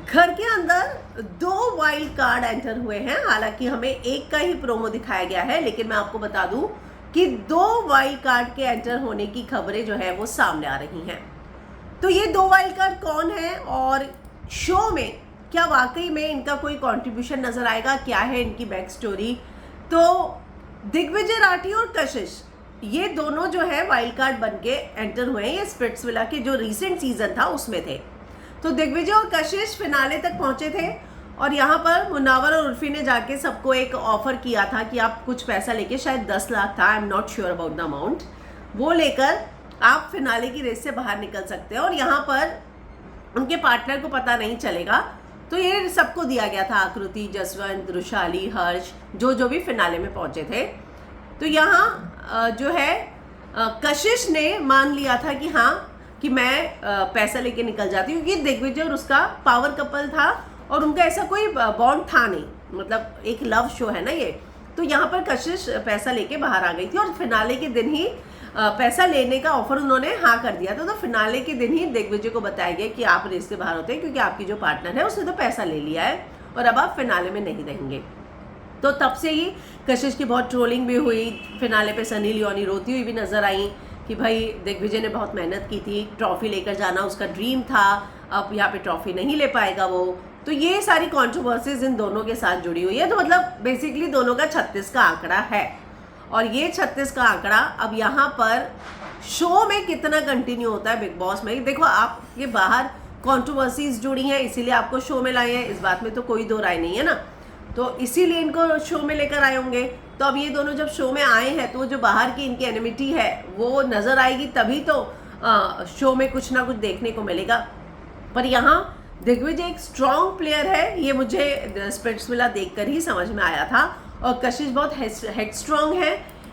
घर के अंदर दो वाइल्ड कार्ड एंटर हुए हैं। हालांकि हमें एक का ही प्रोमो दिखाया गया है, लेकिन मैं आपको बता दूं कि दो वाइल्ड कार्ड के एंटर होने की खबरें जो है वो सामने आ रही हैं। तो ये दो वाइल्ड कार्ड कौन है और शो में क्या वाकई में इनका कोई कंट्रीब्यूशन नजर आएगा, क्या है इनकी बैक स्टोरी। तो दिग्विजय राठी और कशिश ये दोनों जो है वाइल्ड कार्ड बन के एंटर हुए हैं। ये स्पिट्सविला के जो रीसेंट सीजन था उसमें थे। तो दिग्विजय और कशिश फिनाले तक पहुंचे थे और यहाँ पर मुन्नावर और उर्फी ने जाके सबको एक ऑफर किया था कि आप कुछ पैसा लेके, शायद 10 लाख था, I am not sure about the amount, वो लेकर आप फिनाले की रेस से बाहर निकल सकते हैं और यहाँ पर उनके पार्टनर को पता नहीं चलेगा। तो ये सबको दिया गया था, आकृति, जसवंत, रुशाली, हर्ष, जो भी फिनाले में पहुंचे थे। तो यहाँ जो है कशिश ने मान लिया था कि हाँ कि मैं पैसा लेके निकल जाती हूँ, क्योंकि दिग्विजय और उसका पावर कपल था और उनका ऐसा कोई बॉन्ड था नहीं, मतलब एक लव शो है ना ये। तो यहाँ पर कशिश पैसा लेके बाहर आ गई थी और फिनाले के दिन ही पैसा लेने का ऑफर उन्होंने हाँ कर दिया था। तो फिनाले के दिन ही दिग्विजय को बताया गया कि आप रेस से बाहर होते हैं क्योंकि आपकी जो पार्टनर है उसने तो पैसा ले लिया है और अब आप फिनाले में नहीं रहेंगे। तो तब से ही कशिश की बहुत ट्रोलिंग भी हुई। फिनाले पे सनी लियोनी रोती हुई भी नजर आई कि भाई दिग्विजय ने बहुत मेहनत की थी, ट्रॉफी लेकर जाना उसका ड्रीम था, अब यहाँ पे ट्रॉफी नहीं ले पाएगा वो। तो ये सारी कंट्रोवर्सीज इन दोनों के साथ जुड़ी हुई है। तो मतलब बेसिकली दोनों का 36 का आंकड़ा है और ये 36 का आंकड़ा अब यहाँ पर शो में कितना कंटिन्यू होता है बिग बॉस में। देखो आपके बाहर कंट्रोवर्सीज जुड़ी हैं इसीलिए आपको शो में लाए हैं, इस बात में तो कोई दो राय नहीं है ना। तो इसीलिए इनको शो में लेकर आए होंगे। तो अब ये दोनों जब शो में आए हैं तो जो बाहर की इनकी एनिमिटी है वो नजर आएगी, तभी तो शो में कुछ ना कुछ देखने को मिलेगा। पर यहाँ दिग्विजय एक स्ट्रॉन्ग प्लेयर है, ये मुझे स्पिट्सविला देखकर ही समझ में आया था। और कशिश बहुत हेड स्ट्रॉन्ग है,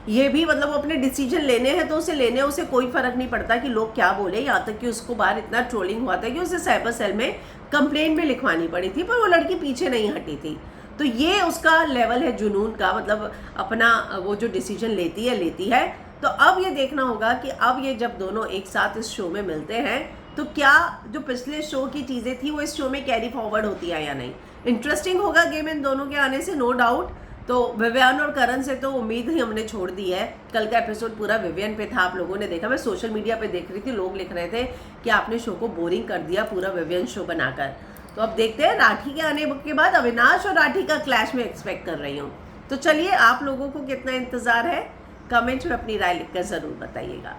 ये भी मतलब वो अपने डिसीजन लेने हैं तो उसे लेने, उसे कोई फर्क नहीं पड़ता कि लोग क्या बोले। यहाँ तक कि उसको बाहर इतना ट्रोलिंग हुआ था कि उसे साइबर सेल में कंप्लेंट भी लिखवानी पड़ी थी, पर वो लड़की पीछे नहीं हटी थी। तो ये उसका लेवल है जुनून का, मतलब अपना वो जो डिसीजन लेती है। तो अब ये देखना होगा कि अब ये जब दोनों एक साथ इस शो में मिलते हैं तो क्या जो पिछले शो की चीज़ें थी वो इस शो में कैरी फॉरवर्ड होती है या नहीं। इंटरेस्टिंग होगा गेम इन दोनों के आने से, नो डाउट। तो विवियन और करण से तो उम्मीद ही हमने छोड़ दी है। कल का एपिसोड पूरा विवियन पे था, आप लोगों ने देखा, मैं सोशल मीडिया पे देख रही थी, लोग लिख रहे थे कि आपने शो को बोरिंग कर दिया पूरा विवियन शो बनाकर। तो अब देखते हैं, राठी के आने के बाद अविनाश और राठी का क्लैश में एक्सपेक्ट कर रही हूँ। तो चलिए, आप लोगों को कितना इंतज़ार है कमेंट में अपनी राय लिखकर ज़रूर बताइएगा।